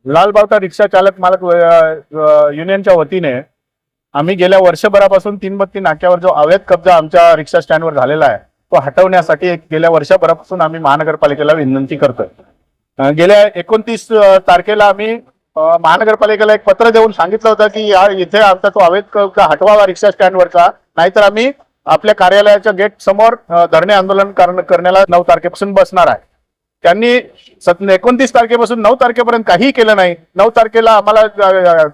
लालबावटा रिक्षा चालक मालक युनियनच्या वतीने आम्ही गेल्या वर्षभरापासून 332 नाक्यावर जो अवैध कब्जा आमच्या रिक्षा स्टँडवर झालेला आहे तो हटवण्यासाठी गेल्या वर्षभरापासून आम्ही महानगरपालिकेला विनंती करतोय। गेल्या 29 तारखेला आम्ही महानगरपालिकेला एक पत्र देऊन सांगितलं होतं की इथे आमचा तो अवैध कब्जा हटवावा रिक्षा स्टँडवरचा, नाहीतर आम्ही आपल्या कार्यालयाच्या गेट समोर धरणे आंदोलन करण्याला 9 तारखेपासून बसणार आहे। त्यांनी 29 तारखेपासून 9 तारखेपर्यंत काहीही केलं नाही। 9 तारखेला आम्हाला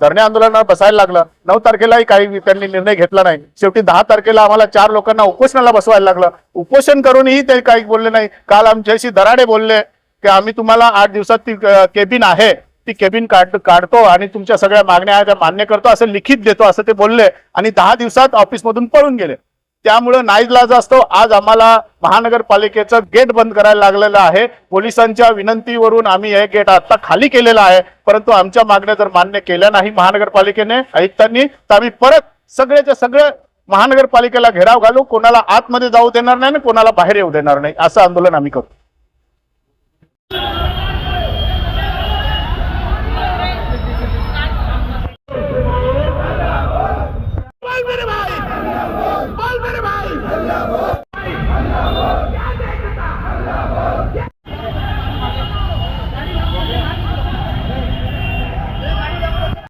धरणे आंदोलनाला बसायला लागलं, 9 तारखेलाही काही त्यांनी निर्णय घेतला नाही। शेवटी 10 तारखेला आम्हाला 4 लोकांना उपोषणाला बसवायला लागलं। उपोषण करूनही ते काही बोलले नाही। काल आमच्याशी दराडे बोलले की आम्ही तुम्हाला 8 दिवसात ती केबिन आहे ती केबिन काढतो आणि तुमच्या सगळ्या मागण्या आहेत त्या मान्य करतो असं लिखित देतो असं ते बोलले आणि 10 दिवसात ऑफिसमधून पळून गेले। त्यामुळे नाईलाज असतो आज आम्हाला महानगरपालिकेचं गेट बंद करायला लागलेलं आहे। पोलिसांच्या विनंतीवरून आम्ही हे गेट आता खाली केलेलं आहे, परंतु आमच्या मागण्या जर मान्य केल्या नाही महानगरपालिकेने आयुक्तांनी तर आम्ही परत सगळेच्या सगळे महानगरपालिकेला घेराव घालू, कोणाला आतमध्ये जाऊ देणार नाही आणि कोणाला बाहेर येऊ देणार नाही, असं आंदोलन आम्ही करू।